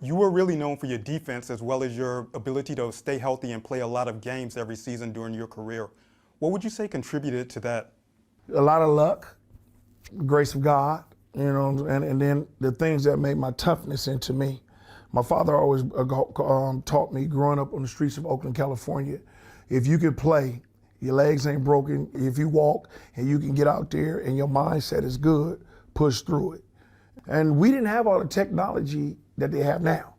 You were really known for your defense as well as your ability to stay healthy and play a lot of games every season during your career. What would you say contributed to that? A lot of luck, grace of God, and then the things that made my toughness into me. My father always taught me growing up on the streets of Oakland, California, if you could play, your legs ain't broken, if you walk and you can get out there and your mindset is good, push through it. And we didn't have all the technology that they have now.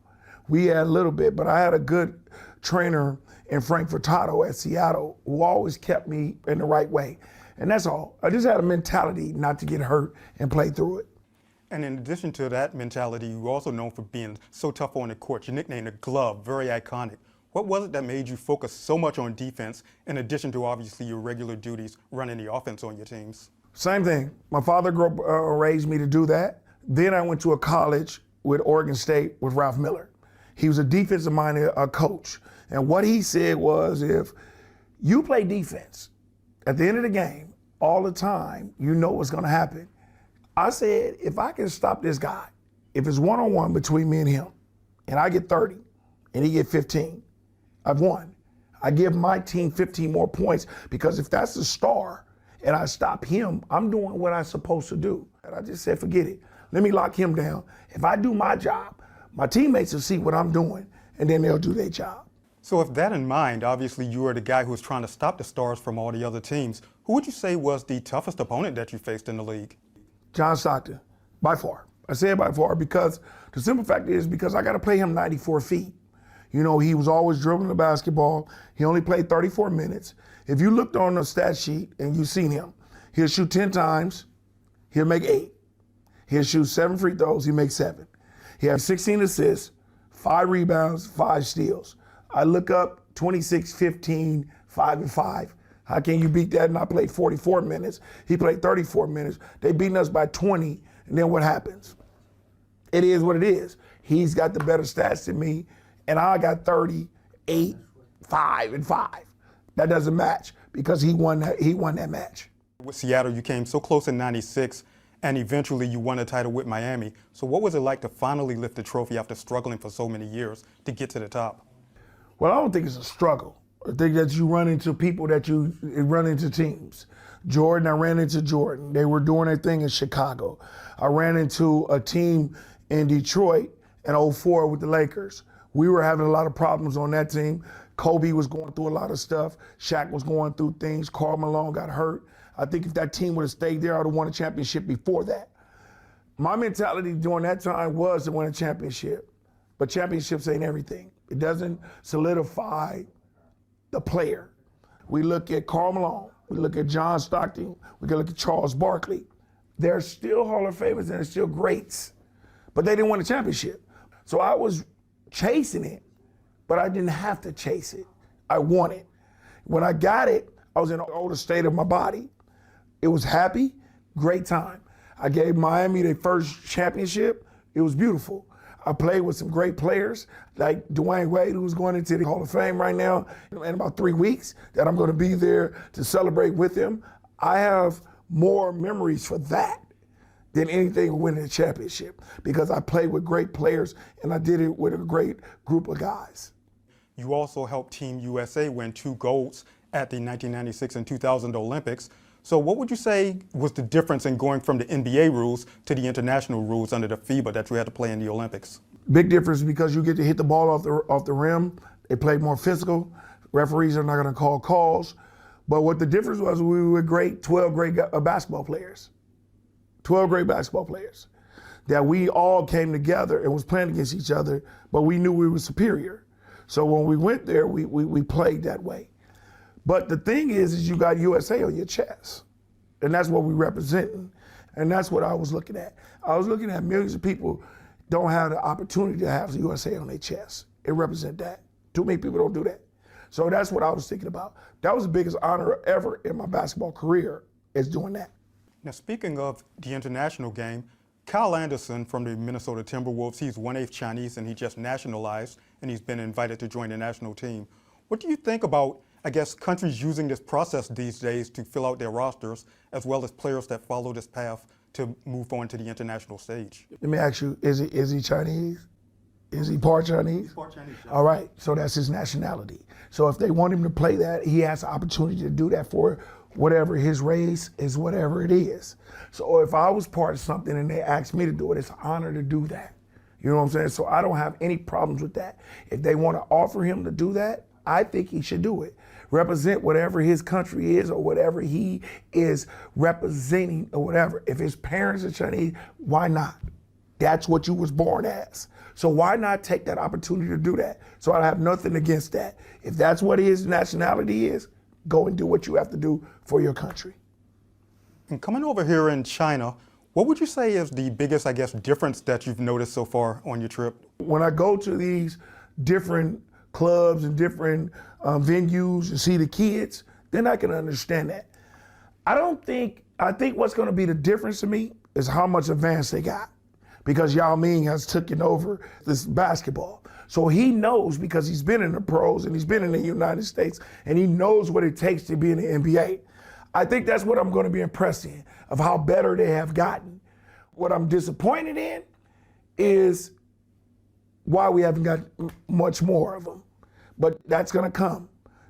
We had a little bit, but I had a good trainer in Frank Furtado at Seattle who always kept me in the right way. And that's all. I just had a mentality not to get hurt and play through it. And in addition to that mentality, you're also known for being so tough on the court. Your nickname, the Glove, very iconic. What was it that made you focus so much on defense in addition to obviously your regular duties running the offense on your teams? Same thing. My father raised me to do that. Then I went to a college with Oregon State with Ralph Miller. He was a defensive-minded coach. And what he said was, if you play defense, at the end of the game, all the time, you know what's gonna happen. I said, if I can stop this guy, if it's one-on-one between me and him, and I get 30, and he get 15, I've won. I give my team 15 more points, because if that's the star, and I stop him, I'm doing what I'm supposed to do. And I just said, forget it. Let me lock him down. If I do my job, my teammates will see what I'm doing, and then they'll do their job. So with that in mind, obviously you were the guy who was trying to stop the Stars from all the other teams. Who would you say was the toughest opponent that you faced in the league? John Stockton, by far. I say by far because the simple fact is because I got to play him 94 feet. He was always dribbling the basketball. He only played 34 minutes. If you looked on the stat sheet and you seen him, he'll shoot 10 times, he'll make 8. He'll shoot 7 free throws, he makes 7. He has 16 assists, 5 rebounds, 5 steals. I look up 26, 15, 5 and 5. How can you beat that? And I played 44 minutes. He played 34 minutes. They beating us by 20, and then what happens? It is what it is. He's got the better stats than me, and I got 38, 5 and 5. That doesn't match because he won that match. With Seattle, you came so close in '96, and eventually you won a title with Miami. So what was it like to finally lift the trophy after struggling for so many years to get to the top? Well, I don't think it's a struggle. I think that you run into people that you run into teams. I ran into Jordan. They were doing their thing in Chicago. I ran into a team in Detroit in '04 with the Lakers. We were having a lot of problems on that team. Kobe was going through a lot of stuff. Shaq was going through things. Karl Malone got hurt. I think if that team would have stayed there, I would have won a championship before that. My mentality during that time was to win a championship, but championships ain't everything. It doesn't solidify the player. We look at Karl Malone, we look at John Stockton, we can look at Charles Barkley. They're still Hall of Famers and they're still greats, but they didn't win a championship. So I was chasing it, but I didn't have to chase it. I won it. When I got it, I was in an older state of my body. It was happy, great time. I gave Miami their first championship. It was beautiful. I played with some great players like Dwayne Wade, who's going into the Hall of Fame right now in about 3 weeks, that I'm going to be there to celebrate with him. I have more memories for that than anything winning a championship because I played with great players and I did it with a great group of guys. You also helped Team USA win 2 golds at the 1996 and 2000 Olympics. So what would you say was the difference in going from the NBA rules to the international rules under the FIBA that you had to play in the Olympics? Big difference because you get to hit the ball off the rim. They play more physical. Referees are not going to call calls. But what the difference was, we were 12 great basketball players. 12 great basketball players that we all came together and was playing against each other, but we knew we were superior. So when we went there, we played that way. But the thing is you got USA on your chest, and that's what we representing, and that's what I was looking at. I was looking at millions of people don't have the opportunity to have USA on their chest. It represent that. Too many people don't do that. So that's what I was thinking about. That was the biggest honor ever in my basketball career, is doing that. Now, speaking of the international game, Kyle Anderson from the Minnesota Timberwolves, he's 1/8 Chinese and he just nationalized and he's been invited to join the national team. What do you think about, I guess, countries using this process these days to fill out their rosters, as well as players that follow this path to move on to the international stage? Let me ask you, is he Chinese? Is he part Chinese? Part Chinese. All right, so that's his nationality. So if they want him to play that, he has the opportunity to do that for whatever his race is, whatever it is. So if I was part of something and they asked me to do it, it's an honor to do that. You know what I'm saying? So I don't have any problems with that. If they want to offer him to do that, I think he should do it. Represent whatever his country is or whatever he is representing or whatever. If his parents are Chinese, why not? That's what you was born as. So why not take that opportunity to do that? So I have nothing against that. If that's what his nationality is, go and do what you have to do for your country. And coming over here in China, what would you say is the biggest, I guess, difference that you've noticed so far on your trip? When I go to these different clubs and different venues and see the kids, then I can understand that. I think what's gonna be the difference to me is how much advance they got. Because Yao Ming has taken over this basketball. So he knows, because he's been in the pros and he's been in the United States, and he knows what it takes to be in the NBA. I think that's what I'm gonna be impressed in, of how better they have gotten. What I'm disappointed in is why we haven't got much more of them. But that's gonna come.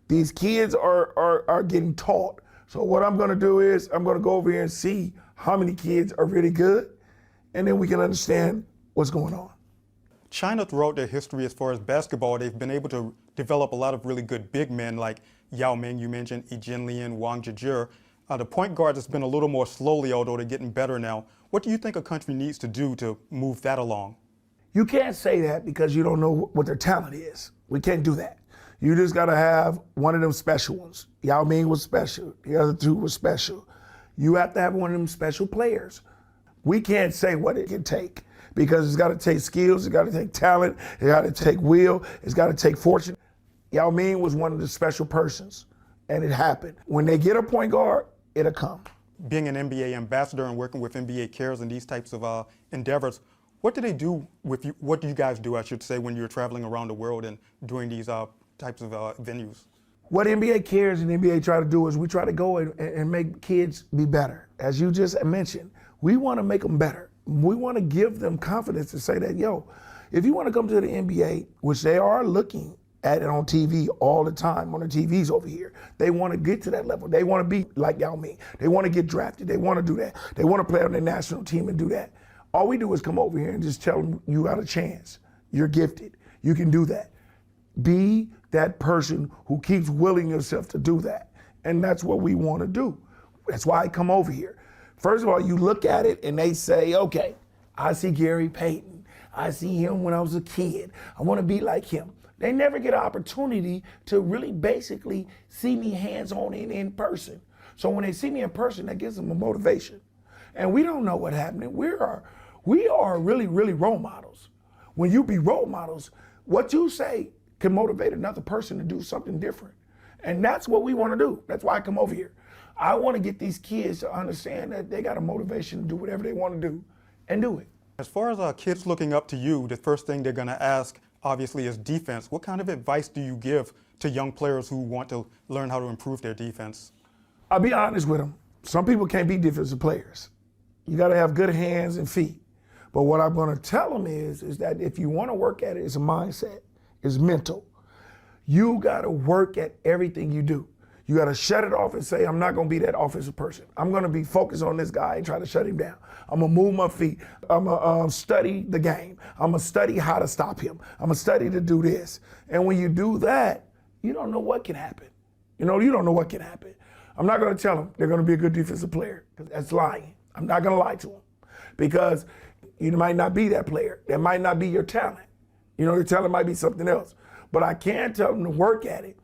These kids are getting taught. So what I'm gonna do is I'm gonna go over here and see how many kids are really good, and then we can understand what's going on. China, throughout their history as far as basketball, they've been able to develop a lot of really good big men like Yao Ming, you mentioned, Yi Jianlian, Wang Zhizhi. The point guards has been a little more slowly, although they're getting better now. What do you think a country needs to do to move that along? You can't say that because you don't know what their talent is. We can't do that. You just gotta have one of them special ones. Yao Ming was special, the other two were special. You have to have one of them special players. We can't say what it can take because it's gotta take skills, it's gotta take talent, it's gotta take will, it's gotta take fortune. Yao Ming was one of the special persons, and it happened. When they get a point guard, it'll come. Being an NBA ambassador and working with NBA Cares and these types of endeavors, what do they do with you? What do you guys do, I should say, when you're traveling around the world and doing these types of venues? What NBA Cares and NBA try to do is we try to go and make kids be better. As you just mentioned, we want to make them better. We want to give them confidence to say that, yo, if you want to come to the NBA, which they are looking at it on TV all the time, on the TVs over here, they want to get to that level. They want to be like Yao Ming. They want to get drafted. They want to do that. They want to play on the national team and do that. All we do is come over here and just tell them, you got a chance. You're gifted. You can do that. Be that person who keeps willing yourself to do that. And that's what we want to do. That's why I come over here. First of all, you look at it and they say, okay, I see Gary Payton. I see him when I was a kid. I want to be like him. They never get an opportunity to really basically see me hands-on and in person. So when they see me in person, that gives them a motivation. And we don't know what happened. We are really, really role models. When you be role models, what you say can motivate another person to do something different. And that's what we want to do. That's why I come over here. I want to get these kids to understand that they got a motivation to do whatever they want to do and do it. As far as kids looking up to you, the first thing they're going to ask, obviously, is defense. What kind of advice do you give to young players who want to learn how to improve their defense? I'll be honest with them. Some people can't be defensive players. You got to have good hands and feet. But what I'm going to tell them is that if you want to work at it, it's a mindset. It's mental. You got to work at everything you do. You got to shut it off and say, I'm not going to be that offensive person. I'm going to be focused on this guy and try to shut him down. I'm going to move my feet. I'm going to study the game. I'm going to study how to stop him. I'm going to study to do this. And when you do that, you don't know what can happen. You don't know what can happen. I'm not going to tell them they're going to be a good defensive player, because that's lying. I'm not going to lie to them, because you might not be that player. That might not be your talent. Your talent might be something else. But I can tell them to work at it,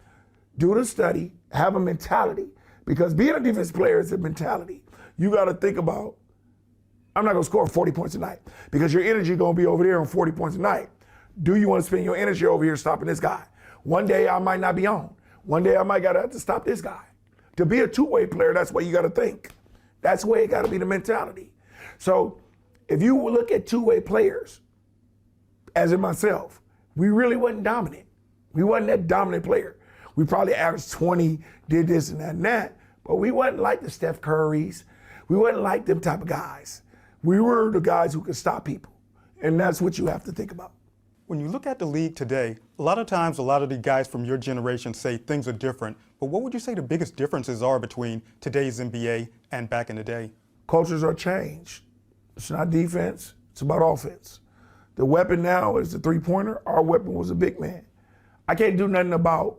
do the study, have a mentality, because being a defensive player is a mentality. You got to think about, I'm not going to score 40 points a night, because your energy going to be over there on 40 points a night. Do you want to spend your energy over here stopping this guy? One day I might not be on. One day I might got to have to stop this guy. To be a two-way player, that's what you got to think. That's the way it got to be, the mentality. So if you look at two-way players, as in myself, we really wasn't dominant. We wasn't that dominant player. We probably averaged 20, did this and that and that, but we wasn't like the Steph Currys. We wasn't like them type of guys. We were the guys who could stop people, and that's what you have to think about. When you look at the league today, a lot of times a lot of the guys from your generation say things are different, but what would you say the biggest differences are between today's NBA and back in the day? Cultures are changed. It's not defense, it's about offense. The weapon now is the three-pointer. Our weapon was a big man. I can't do nothing about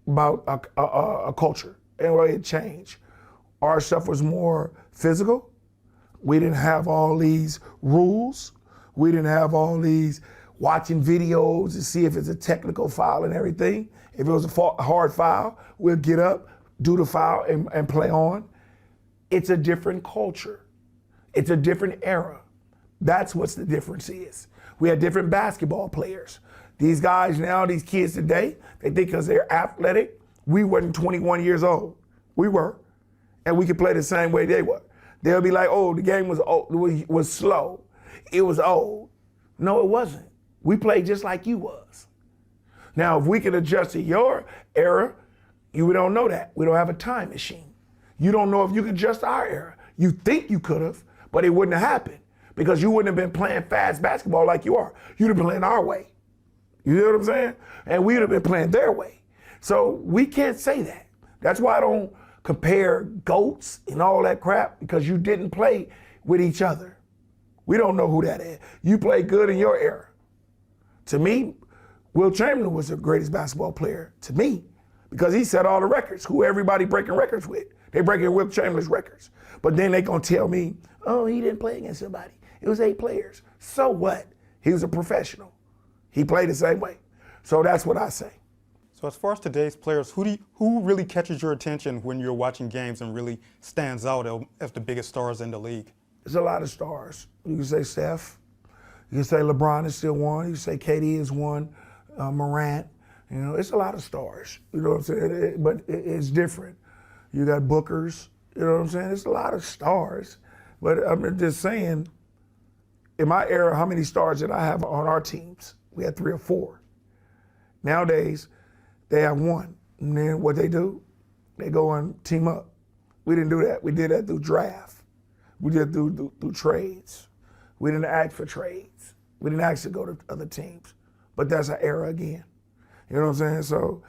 a culture. Anyway, it changed. Our stuff was more physical. We didn't have all these rules. We didn't have all these watching videos to see if it's a technical foul and everything. If it was a hard foul, we'll get up, do the foul, and play on. It's a different culture. It's a different era. That's what the difference is. We had different basketball players. These guys now, these kids today, they think because they're athletic, we weren't 21 years old. We were. And we could play the same way they were. They'll be like, oh, the game was old, was slow. It was old. No, it wasn't. We played just like you was. Now, if we could adjust to your era, you don't know that. We don't have a time machine. You don't know if you could adjust to our era. You think you could have, but it wouldn't have happened because you wouldn't have been playing fast basketball like you are. You'd have been playing our way. You know what I'm saying? And we'd have been playing their way. So we can't say that. That's why I don't compare GOATs and all that crap because you didn't play with each other. We don't know who that is. You played good in your era. To me, Will Chamberlain was the greatest basketball player to me because he set all the records. Who everybody breaking records with? They breaking Will Chamberlain's records. But then they gonna tell me, oh, he didn't play against somebody. It was 8 players. So what? He was a professional. He played the same way. So that's what I say. So as far as today's players, who really catches your attention when you're watching games and really stands out as the biggest stars in the league? There's a lot of stars. You can say Steph. You can say LeBron is still one. You can say KD is one. Morant. You know, it's a lot of stars. You know what I'm saying? But it's different. You got Bookers. You know what I'm saying? It's a lot of stars. But I'm just saying, in my era, how many stars did I have on our teams? We had 3 or 4. Nowadays, they have 1. And then what they do? They go and team up. We didn't do that. We did that through draft. We did it through trades. We didn't ask for trades. We didn't ask to go to other teams. But that's an era again. You know what I'm saying? So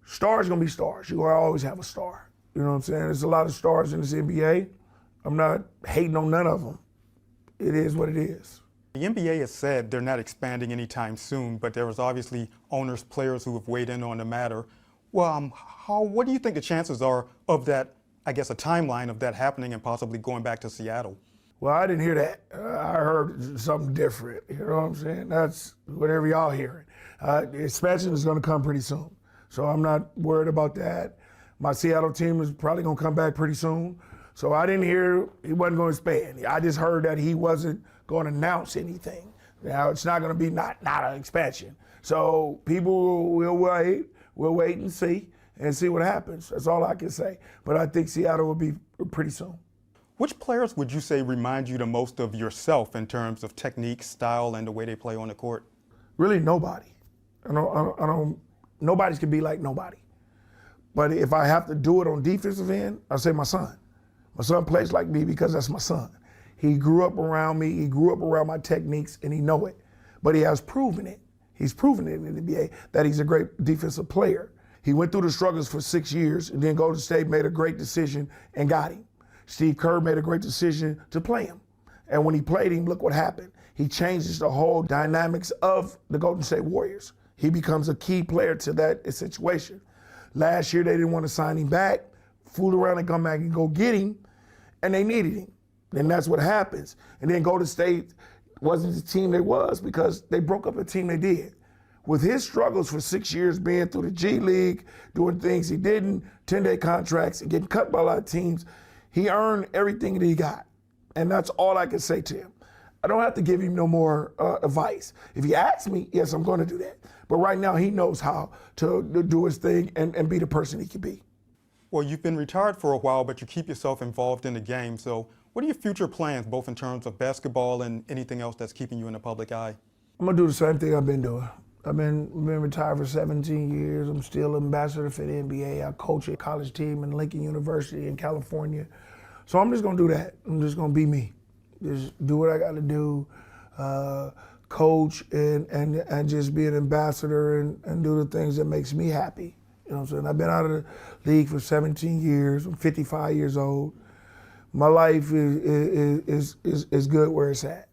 stars gonna be stars. You're gonna always have a star. You know what I'm saying? There's a lot of stars in this NBA. I'm not hating on none of them. It is what it is. The NBA has said they're not expanding anytime soon, but there was obviously owners, players who have weighed in on the matter. Well, what do you think the chances are of that, I guess, a timeline of that happening and possibly going back to Seattle? Well, I didn't hear that. I heard something different. You know what I'm saying? That's whatever y'all hearing. The expansion is going to come pretty soon. So I'm not worried about that. My Seattle team is probably going to come back pretty soon. So I didn't hear he wasn't going to expand. I just heard that he wasn't going to announce anything. Now, it's not going to be not an expansion. So people will wait. We'll wait and see what happens. That's all I can say. But I think Seattle will be pretty soon. Which players would you say remind you the most of yourself in terms of technique, style, and the way they play on the court? Really, nobody. Nobody's can be like nobody. But if I have to do it on defensive end, I'll say my son. My son plays like me because that's my son. He grew up around me, he grew up around my techniques, and he know it. But he has proven it. He's proven it in the NBA that he's a great defensive player. He went through the struggles for 6 years, and then Golden State made a great decision and got him. Steve Kerr made a great decision to play him. And when he played him, look what happened. He changes the whole dynamics of the Golden State Warriors. He becomes a key player to that situation. Last year, they didn't want to sign him back, fool around and come back and go get him, and they needed him. And that's what happens. And then Golden State wasn't the team they was because they broke up the team they did. With his struggles for 6 years being through the G League, doing things he didn't, 10-day contracts, and getting cut by a lot of teams, he earned everything that he got. And that's all I can say to him. I don't have to give him no more advice. If he asks me, yes, I'm going to do that. But right now, he knows how to do his thing and be the person he can be. Well, you've been retired for a while, but you keep yourself involved in the game. So what are your future plans, both in terms of basketball and anything else that's keeping you in the public eye? I'm going to do the same thing I've been doing. I've been retired for 17 years. I'm still ambassador for the NBA. I coach a college team in Lincoln University in California. So I'm just going to do that. I'm just going to be me. Just do what I got to do. coach and just be an ambassador and do the things that makes me happy. You know what I'm saying? I've been out of the league for 17 years. I'm 55 years old. My life is good where it's at.